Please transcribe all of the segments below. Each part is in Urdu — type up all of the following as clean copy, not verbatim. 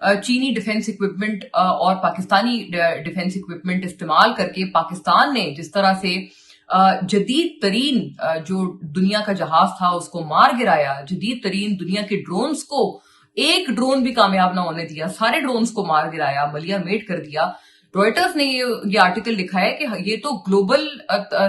چینی ڈیفنس اکوپمنٹ اور پاکستانی ڈیفنس اکوپمنٹ استعمال کر کے پاکستان نے جس طرح سے جدید ترین جو دنیا کا جہاز تھا اس کو مار گرایا، جدید ترین دنیا کے ڈرونز کو ایک ڈرون بھی کامیاب نہ ہونے دیا، سارے ڈرونز کو مار گرایا، ملیا میٹ کر دیا. رائٹرز نے یہ آرٹیکل لکھا ہے کہ یہ تو گلوبل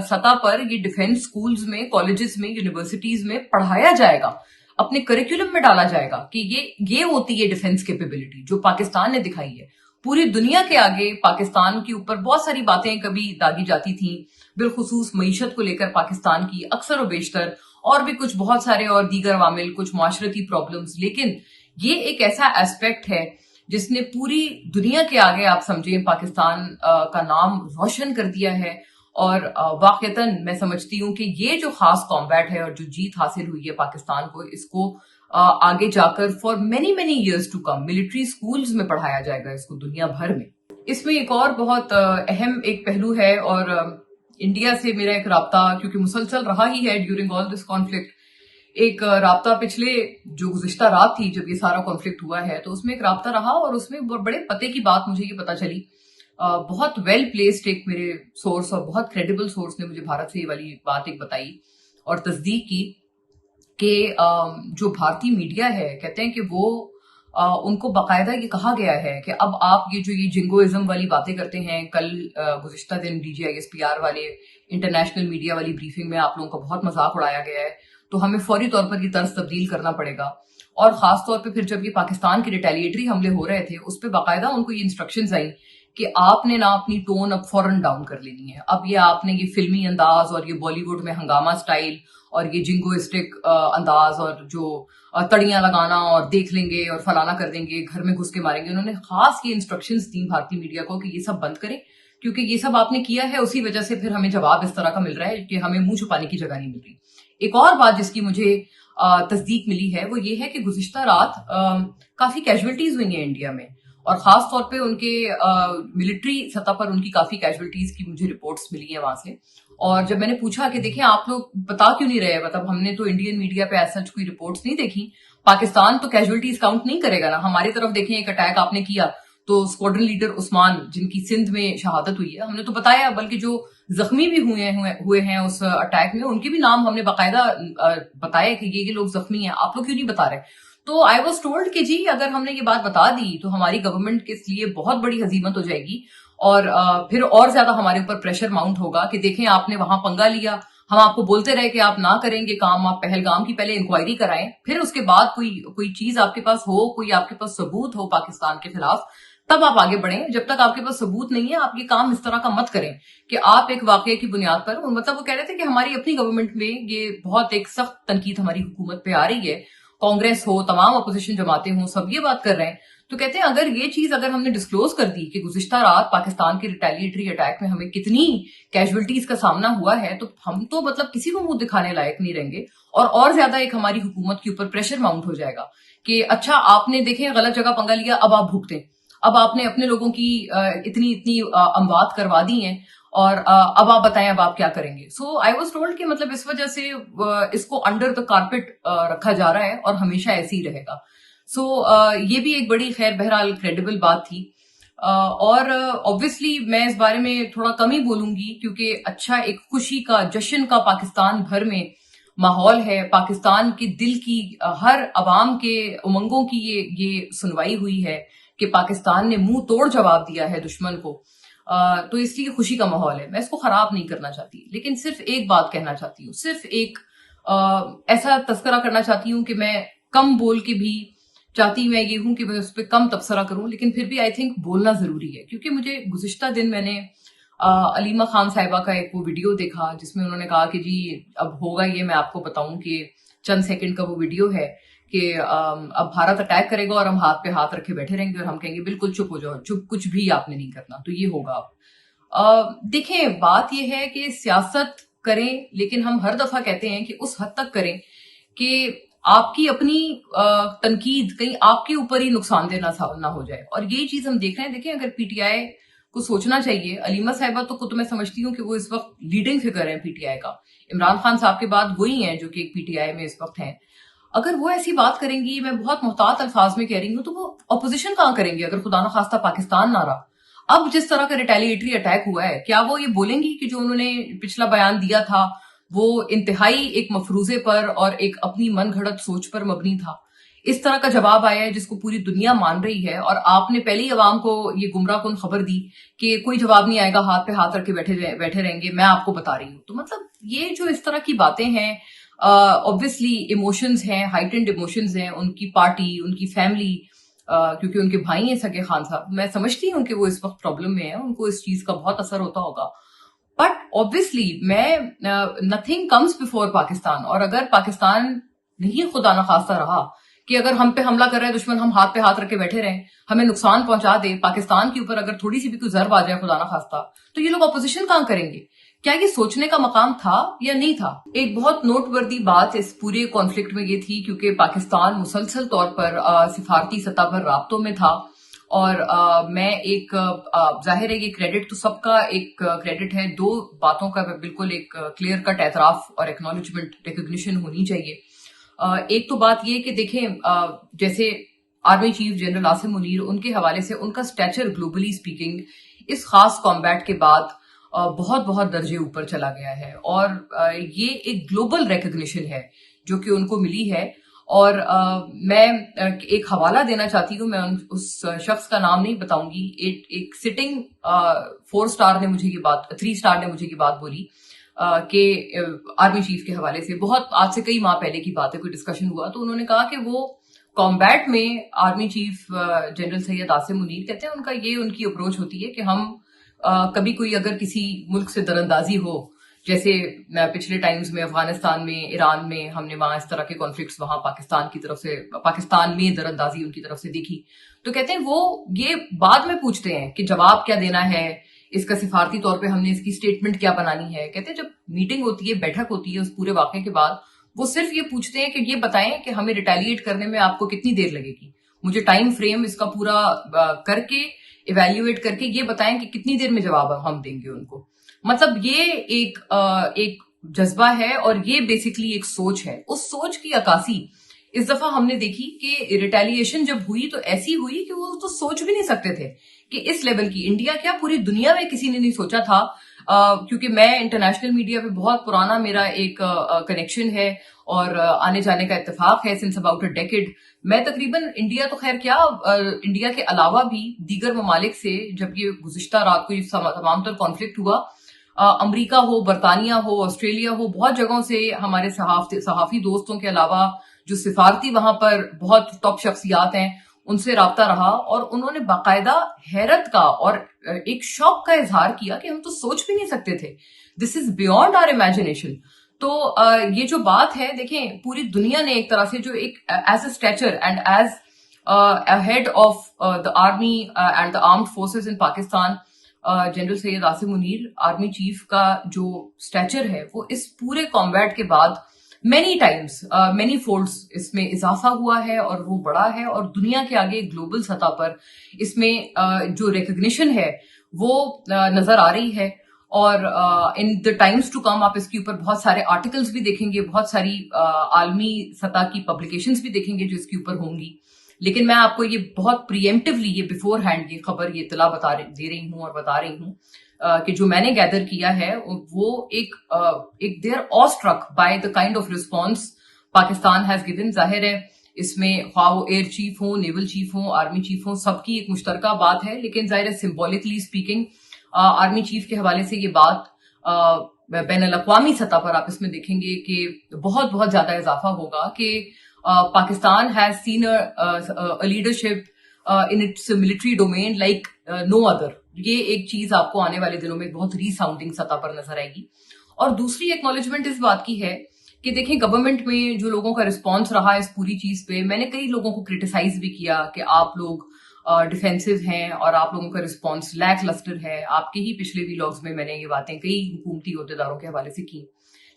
سطح پر یہ ڈیفنس سکولز میں، کالجز میں، یونیورسٹیز میں پڑھایا جائے گا، اپنے کریکولم میں ڈالا جائے گا کہ یہ ہوتی ہے ڈیفنس کیپیبلٹی جو پاکستان نے دکھائی ہے. پوری دنیا کے آگے پاکستان کے اوپر بہت ساری باتیں کبھی داغی جاتی تھیں، بالخصوص معیشت کو لے کر پاکستان کی اکثر و بیشتر، اور بھی کچھ بہت سارے اور دیگر عوامل، کچھ معاشرتی پرابلمز. لیکن یہ ایک ایسا ایسپیکٹ ہے جس نے پوری دنیا کے آگے آپ سمجھیں پاکستان کا نام روشن کر دیا ہے. اور واقعتاً میں سمجھتی ہوں کہ یہ جو خاص کامبیٹ ہے اور جو جیت حاصل ہوئی ہے پاکستان کو، اس کو آگے جا کر for many many years to come military schools میں پڑھایا جائے گا اس کو دنیا بھر میں. اس میں ایک اور بہت اہم ایک پہلو ہے، اور انڈیا سے میرا ایک رابطہ کیونکہ مسلسل رہا ہی ہے ڈیورنگ آل دس کانفلکٹ. ایک رابطہ پچھلے جو گزشتہ رات تھی جب یہ سارا کانفلکٹ ہوا ہے تو اس میں ایک رابطہ رہا، اور اس میں بڑے پتے کی بات مجھے یہ پتا چلی. بہت ویل پلیسڈ ایک میرے سورس اور بہت کریڈیبل سورس نے مجھے بھارت سے یہ والی بات ایک بتائی اور تصدیق کی کہ جو بھارتی میڈیا ہے کہتے ہیں کہ وہ ان کو باقاعدہ یہ کہا گیا ہے کہ اب آپ یہ جنگوازم والی باتیں کرتے ہیں. کل گزشتہ دن DGISPR والے انٹرنیشنل میڈیا والی بریفنگ میں آپ لوگوں کا بہت مذاق اڑایا گیا ہے، تو ہمیں فوری طور پر یہ طرز تبدیل کرنا پڑے گا. اور خاص طور پہ پھر جب یہ پاکستان کے ریٹیلیٹری حملے ہو رہے تھے اس پہ باقاعدہ ان کو یہ انسٹرکشنز آئیں کہ آپ نے نا اپنی ٹون اب فوراً ڈاؤن کر لینی ہے. اب یہ آپ نے یہ فلمی انداز اور یہ بالی ووڈ میں ہنگامہ سٹائل اور یہ جنگوئسٹک انداز اور جو تڑیاں لگانا اور دیکھ لیں گے اور فلانا کر دیں گے، گھر میں گھس کے ماریں گے، انہوں نے خاص یہ انسٹرکشنز دی بھارتی میڈیا کو کہ یہ سب بند کریں، کیونکہ یہ سب آپ نے کیا ہے اسی وجہ سے پھر ہمیں جواب اس طرح کا مل رہا ہے کہ ہمیں منہ چھپانے کی جگہ نہیں مل رہی. ایک اور بات جس کی مجھے تصدیق ملی ہے وہ یہ ہے کہ گزشتہ رات کافی کیجویلٹیز ہوئی ہیں انڈیا میں، اور خاص طور پہ ان کے ملٹری سطح پر ان کی کافی کیجویلٹیز کی مجھے رپورٹس ملی ہیں وہاں سے. اور جب میں نے پوچھا کہ دیکھیں آپ لوگ بتا کیوں نہیں رہے، مطلب ہم نے تو انڈین میڈیا پہ ایسا کوئی رپورٹس نہیں دیکھی، پاکستان تو کیجویلٹیز کاؤنٹ نہیں کرے گا نا. ہماری طرف دیکھیں ایک اٹیک آپ نے کیا تو اسکواڈرن لیڈر عثمان جن کی سندھ میں شہادت ہوئی ہے، ہم نے تو بتایا، بلکہ جو زخمی بھی ہوئے ہیں اس اٹیک میں ان کے بھی نام ہم نے باقاعدہ بتایا کہ یہ لوگ زخمی ہیں، آپ لوگ کیوں نہیں بتا رہے. تو آئی واز ٹولڈ کہ جی اگر ہم نے یہ بات بتا دی تو ہماری گورنمنٹ کے لیے بہت بڑی ہزیمت ہو جائے گی، اور پھر اور زیادہ ہمارے اوپر پریشر ماؤنٹ ہوگا کہ دیکھیں آپ نے وہاں پنگا لیا، ہم آپ کو بولتے رہے کہ آپ نہ کریں گے کام، آپ پہلگام کی پہلے انکوائری کرائیں، پھر اس کے بعد کوئی چیز آپ کے پاس ہو، کوئی آپ کے پاس ثبوت ہو پاکستان کے خلاف، تب آپ آگے بڑھیں. جب تک آپ کے پاس ثبوت نہیں ہے آپ یہ کام اس طرح کا مت کریں کہ آپ ایک واقعے کی بنیاد پر، مطلب وہ کہہ رہے تھے کہ ہماری اپنی گورنمنٹ میں یہ بہت ایک سخت تنقید ہماری حکومت پہ آ رہی ہے، کانگریس ہو، تمام اپوزیشن جماعتیں ہوں، سب یہ بات کر رہے ہیں. تو کہتے ہیں اگر یہ چیز اگر ہم نے ڈسکلوز کر دی کہ گزشتہ رات پاکستان کے ریٹیلیٹری اٹیک میں ہمیں کتنی کیجویلٹیز کا سامنا ہوا ہے، تو ہم تو مطلب کسی کو منہ دکھانے لائق نہیں رہیں گے، اور زیادہ ایک ہماری حکومت کے اوپر پریشر ماؤنٹ ہو جائے گا کہ اچھا آپ نے دیکھیں غلط جگہ پنگا لیا، اب آپ بھگتیں، اب آپ نے اپنے لوگوں کی اتنی اموات کروا دی ہیں، اور اب آپ بتائیں اب آپ کیا کریں گے. سو آئی واز ٹولڈ کہ مطلب اس وجہ سے اس کو انڈر دا کارپیٹ رکھا جا رہا ہے اور ہمیشہ ایسے ہی رہے گا. سو یہ بھی ایک بڑی خیر بہرحال کریڈیبل بات تھی. اور obviously میں اس بارے میں تھوڑا کم ہی بولوں گی کیونکہ اچھا ایک خوشی کا جشن کا پاکستان بھر میں ماحول ہے. پاکستان کے دل کی ہر عوام کے امنگوں کی یہ سنوائی ہوئی ہے کہ پاکستان نے منہ توڑ جواب دیا ہے دشمن کو، تو اس لیے خوشی کا ماحول ہے. میں اس کو خراب نہیں کرنا چاہتی، لیکن صرف ایک بات کہنا چاہتی ہوں، صرف ایک ایسا تذکرہ کرنا چاہتی ہوں کہ میں کم بول کے بھی چاہتی میں یہ ہوں کہ میں اس پہ کم تبصرہ کروں، لیکن پھر بھی آئی تھنک بولنا ضروری ہے. کیونکہ مجھے گزشتہ دن میں نے علیمہ خان صاحبہ کا ایک وہ ویڈیو دیکھا جس میں انہوں نے کہا کہ جی اب ہوگا یہ، میں آپ کو بتاؤں کہ چند سیکنڈ کا وہ ویڈیو ہے کہ اب بھارت اٹیک کرے گا اور ہم ہاتھ پہ ہاتھ رکھے بیٹھے رہیں گے اور ہم کہیں گے بالکل چپ ہو جاؤ، چپ، کچھ بھی آپ نے نہیں کرنا. تو یہ ہوگا. دیکھیں بات یہ ہے کہ سیاست کریں، لیکن ہم ہر دفعہ کہتے ہیں کہ اس حد تک کریں کہ آپ کی اپنی تنقید کہیں آپ کے اوپر ہی نقصان دہ نہ ہو جائے. اور یہی چیز ہم دیکھ رہے ہیں. دیکھیں اگر پی ٹی آئی کو سوچنا چاہیے، علیمہ صاحبہ تو میں سمجھتی ہوں کہ وہ اس وقت لیڈنگ فگر ہیں پی ٹی آئی کا. عمران خان صاحب کے بعد وہی ہیں جو کہ پی ٹی آئی میں اس وقت ہیں. اگر وہ ایسی بات کریں گی, میں بہت محتاط الفاظ میں کہہ رہی ہوں, تو وہ اپوزیشن کہاں کریں گے اگر خدا نخواستہ پاکستان نہ رہا؟ اب جس طرح کا ریٹیلیٹری اٹیک ہوا ہے, کیا وہ یہ بولیں گی کہ جو انہوں نے پچھلا بیان دیا تھا وہ انتہائی ایک مفروضے پر اور ایک اپنی من گھڑت سوچ پر مبنی تھا؟ اس طرح کا جواب آیا ہے جس کو پوری دنیا مان رہی ہے, اور آپ نے پہلے ہی عوام کو یہ گمراہ کن خبر دی کہ کوئی جواب نہیں آئے گا, ہاتھ پہ ہاتھ رکھ کے بیٹھے رہیں گے, میں آپ کو بتا رہی ہوں. تو مطلب یہ جو اس طرح کی باتیں ہیں, obviously ایموشنز ہیں, ہائٹنڈ ایموشنز ہیں, ان کی پارٹی, ان کی فیملی, کیونکہ ان کے بھائی ہیں سگے خان صاحب, میں سمجھتی ہوں کہ وہ اس وقت پرابلم میں ہیں, ان کو اس چیز کا بہت اثر ہوتا ہوگا. بٹ obviously میں nothing comes before پاکستان, اور اگر پاکستان نہیں خدا نخواستہ رہا کہ اگر ہم پہ حملہ کر رہے دشمن, ہم ہاتھ پہ ہاتھ رکھ کے بیٹھے رہیں, ہمیں نقصان پہنچا دے, پاکستان کے اوپر اگر تھوڑی سی بھی کوئی ضرب آ جائے خدا نخواستہ, تو یہ لوگ اپوزیشن کہاں کریں گے؟ کیا یہ سوچنے کا مقام تھا یا نہیں تھا؟ ایک بہت نوٹ وردی بات اس پورے کانفلکٹ میں یہ تھی, کیونکہ پاکستان مسلسل طور پر سفارتی سطح پر رابطوں میں تھا, اور میں ایک ظاہر ہے یہ کریڈٹ تو سب کا ایک کریڈٹ ہے, دو باتوں کا بالکل ایک کلیئر کٹ اعتراف اور ایکنالجمنٹ, ریکگنیشن ہونی چاہیے. ایک تو بات یہ کہ دیکھیں, جیسے army chief general Asim Munir, ان کے حوالے سے ان کا اسٹیچر گلوبلی اسپیکنگ اس خاص کامبیٹ کے بعد بہت بہت درجے اوپر چلا گیا ہے, اور یہ ایک گلوبل ریکگنیشن ہے جو کہ ان کو ملی ہے. اور میں ایک حوالہ دینا چاہتی ہوں, میں اس شخص کا نام نہیں بتاؤں گی, ایک سٹنگ 4 اسٹار نے مجھے یہ بات, 3 اسٹار نے مجھے یہ بات بولی کہ آرمی چیف کے حوالے سے, بہت آج سے کئی ماہ پہلے کی بات ہے, کوئی ڈسکشن ہوا تو انہوں نے کہا کہ وہ کامبیٹ میں army chief general Syed Asim Munir کہتے ہیں ان کا یہ ان کی اپروچ ہوتی ہے کہ ہم کبھی کوئی اگر کسی ملک سے درندازی ہو, جیسے پچھلے ٹائمز میں افغانستان میں, ایران میں, ہم نے وہاں اس طرح کے کانفلکٹس وہاں پاکستان کی طرف سے, پاکستان میں درندازی ان کی طرف سے دیکھی, تو کہتے ہیں وہ یہ بعد میں پوچھتے ہیں کہ جواب کیا دینا ہے اس کا, سفارتی طور پہ ہم نے اس کی اسٹیٹمنٹ کیا بنانی ہے. کہتے ہیں جب میٹنگ ہوتی ہے, بیٹھک ہوتی ہے اس پورے واقعے کے بعد, وہ صرف یہ پوچھتے ہیں کہ یہ بتائیں کہ ہمیں ریٹیلیٹ کرنے میں آپ کو کتنی دیر لگے گی, مجھے ٹائم فریم اس کا پورا کر کے ایویلیویٹ کر کے یہ بتائیں کہ کتنی دیر میں جواب ہم دیں گے ان کو. مطلب یہ ایک جذبہ ہے, اور یہ بیسکلی ایک سوچ ہے. اس سوچ کی عکاسی اس دفعہ ہم نے دیکھی کہ ریٹیلیشن جب ہوئی تو ایسی ہوئی کہ وہ تو سوچ بھی نہیں سکتے تھے کہ اس لیول کی, انڈیا کیا پوری دنیا میں کسی نے نہیں سوچا تھا. کیونکہ میں انٹرنیشنل میڈیا پہ بہت پرانا میرا ایک کنیکشن ہے اور آنے جانے کا اتفاق ہے سنس اباؤٹ اے ڈیکیڈ. میں تقریباً انڈیا تو خیر کیا, انڈیا کے علاوہ بھی دیگر ممالک سے جب یہ گزشتہ رات کو یہ تمام تر کانفلکٹ ہوا, امریکہ ہو, برطانیہ ہو, آسٹریلیا ہو, بہت جگہوں سے ہمارے صحافی دوستوں کے علاوہ جو سفارتی وہاں پر بہت ٹاپ شخصیات ہیں ان سے رابطہ رہا, اور انہوں نے باقاعدہ حیرت کا اور ایک شوق کا اظہار کیا کہ ہم تو سوچ بھی نہیں سکتے تھے, دس از بیونڈ آر امیجنیشن. تو یہ جو بات ہے, دیکھیں پوری دنیا نے ایک طرح سے جو ایک as a stature and as head of the army and the armed forces in Pakistan, general Syed Asim Munir army chief کا جو اسٹیچر ہے وہ اس پورے کامبیٹ کے بعد مینی ٹائمز مینی فولڈز اس میں اضافہ ہوا ہے, اور وہ بڑا ہے, اور دنیا کے آگے گلوبل سطح پر اس میں جو ریکگنیشن ہے وہ نظر آ رہی ہے. اور ان دا ٹائمز ٹو کم آپ اس کے اوپر بہت سارے آرٹیکلز بھی دیکھیں گے, بہت ساری عالمی سطح کی پبلیکیشنز بھی دیکھیں گے جو اس کے اوپر ہوں گی. لیکن میں آپ کو یہ بہت پریمپٹیولی یہ بیفور ہینڈ یہ خبر, یہ اطلاع دے رہی ہوں اور بتا رہی ہوں کہ جو میں نے گیدر کیا ہے وہ ایک they are a struck by the kind of response Pakistan has given. ظاہر ہے اس میں خواہ وہ ایئر چیف ہوں, نیول چیف ہوں, آرمی چیف ہوں, سب کی ایک مشترکہ بات ہے, لیکن ظاہر ہے سمبولکلی اسپیکنگ آرمی چیف کے حوالے سے یہ بات بین الاقوامی سطح پر آپ اس میں دیکھیں گے کہ بہت بہت زیادہ اضافہ ہوگا کہ Pakistan has seen leadership in its military domain like no other. یہ ایک چیز آپ کو آنے والے دنوں میں بہت ری ساؤنڈنگ سطح پر نظر آئے گی. اور دوسری ایکنالجمنٹ اس بات کی ہے کہ دیکھیں گورنمنٹ میں جو لوگوں کا رسپانس رہا اس پوری چیز پہ, میں نے کئی لوگوں کو کرٹیسائز بھی کیا کہ آپ لوگ ڈیفینسو ہیں اور آپ لوگوں کا رسپانس لیک لسٹر ہے. آپ کے ہی پچھلے ویلاگز میں نے یہ باتیں کئی حکومتی عہدیداروں کے حوالے سے کی,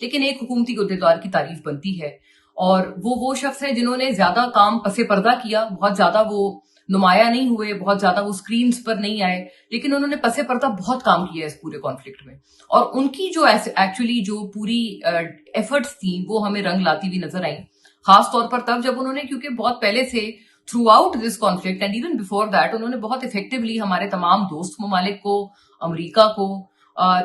لیکن ایک حکومتی عہدیدار کی تعریف بنتی ہے, اور وہ شخص ہے جنہوں نے زیادہ کام پس پردہ کیا, بہت زیادہ وہ نمایاں نہیں ہوئے, بہت زیادہ وہ سکرینز پر نہیں آئے, لیکن انہوں نے پس پردہ بہت کام کیا اس پورے کانفلکٹ میں. اور ان کی جو ایکچولی جو پوری ایفرٹس تھیں وہ ہمیں رنگ لاتی ہوئی نظر آئیں. خاص طور پر تب جب انہوں نے, کیونکہ بہت پہلے سے through out this conflict and even before that انہوں نے بہت افیکٹولی ہمارے تمام دوست ممالک کو, امریکہ کو,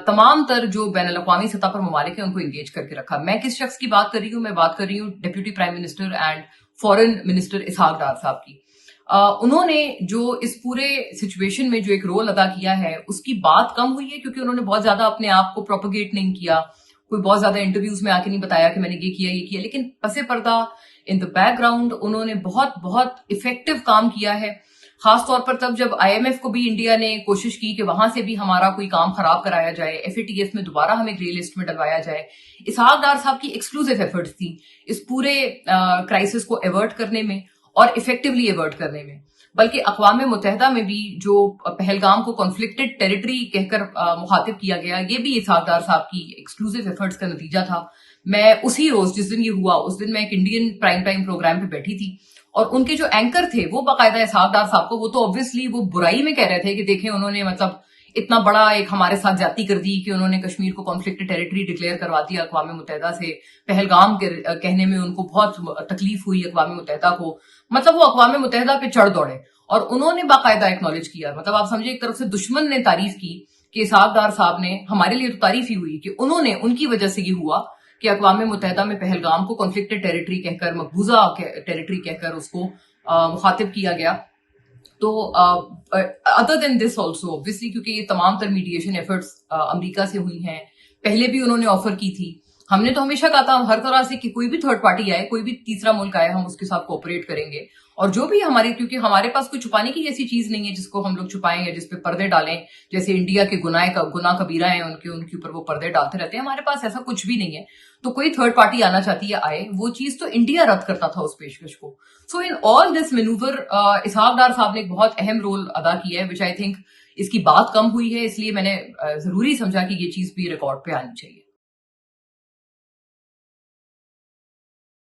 تمام تر جو بین الاقوامی سطح پر ممالک ہیں ان کو انگیج کر کے رکھا. میں کس شخص کی بات کر رہی ہوں؟ میں بات کر رہی ہوں deputy prime minister and foreign minister Ishaq Dar sahab کی. انہوں نے جو اس پورے سچویشن میں جو ایک رول ادا کیا ہے اس کی بات کم ہوئی ہے, کیونکہ انہوں نے بہت زیادہ اپنے آپ کو پروپیگیٹ نہیں کیا, کوئی بہت زیادہ انٹرویوز میں آ کے نہیں بتایا کہ میں نے یہ کیا, لیکن پس پردہ ان دا بیک گراؤنڈ انہوں نے بہت بہت افیکٹو کام کیا ہے. خاص طور پر تب جب IMF کو بھی انڈیا نے کوشش کی کہ وہاں سے بھی ہمارا کوئی کام خراب کرایا جائے, FATF میں دوبارہ ہمیں گرے لسٹ میں ڈلوایا جائے, اسحاق ڈار صاحب کی ایکسکلوسیو ایفرٹس تھی اس پورے کرائسس کو ایورٹ کرنے میں اور افیکٹولی ایورٹ کرنے میں. بلکہ اقوام متحدہ میں بھی جو پہلگام کو کانفلکٹڈ ٹیریٹری کہہ کر مخاطب کیا گیا, یہ بھی اسحاق ڈار صاحب کی ایکسکلوسیو ایفرٹس کا نتیجہ تھا. میں اسی روز جس دن یہ ہوا اس دن میں ایک انڈین پرائم ٹائم پروگرام پہ بیٹھی تھی, اور ان کے جو اینکر تھے وہ باقاعدہ اسحاق ڈار صاحب کو, وہ تو obviously وہ برائی میں کہہ رہے تھے کہ دیکھیں انہوں نے مطلب اتنا بڑا ایک ہمارے ساتھ زیادتی کر دی کہ انہوں نے کشمیر کو کانفلکٹ ٹیریٹری ڈکلیئر کروا دیا اقوام متحدہ سے. پہلگام کے کہنے میں ان کو بہت تکلیف ہوئی اقوام متحدہ کو, مطلب وہ اقوام متحدہ پہ چڑھ دوڑے, اور انہوں نے باقاعدہ ایکنالج کیا. مطلب آپ سمجھے ایک طرف سے دشمن نے تعریف کی کہ اسحاق ڈار صاحب نے, ہمارے لیے تو تعریف ہی ہوئی کہ انہوں نے, ان کی وجہ سے یہ ہوا کہ اقوام متحدہ میں پہلگام کو کانفلکٹ ٹیریٹری کہہ کر, مقبوضہ ٹیریٹری کہہ کر اس کو مخاطب کیا گیا. تو other than this also obviously کیونکہ یہ تمام تر میڈیشن ایفرٹس امریکہ سے ہوئی ہیں, پہلے بھی انہوں نے آفر کی تھی. ہم نے تو ہمیشہ کہا تھا ہر طرح سے کہ کوئی بھی تھرڈ پارٹی آئے, کوئی بھی تیسرا ملک آئے, ہم اس کے ساتھ کوآپریٹ کریں گے. اور جو بھی ہماری, کیونکہ ہمارے پاس کوئی چھپانے کی ایسی چیز نہیں ہے جس کو ہم لوگ چھپائیں یا جس پہ پردے ڈالیں, جیسے انڈیا کے گناہ کبیرہ ہیں ان کے اوپر وہ پردے ڈالتے رہتے ہیں. ہمارے پاس ایسا کچھ بھی نہیں ہے. تو کوئی تھرڈ پارٹی آنا چاہتی ہے آئے, وہ چیز تو انڈیا رد کرتا تھا اس پیشکش کو. سو ان آل دس مینوور اسحاق ڈار صاحب نے ایک بہت اہم رول ادا کیا ہے, وچ آئی تھنک اس کی بات کم ہوئی ہے, اس لیے میں نے ضروری سمجھا کہ یہ چیز بھی ریکارڈ پہ آنی چاہیے.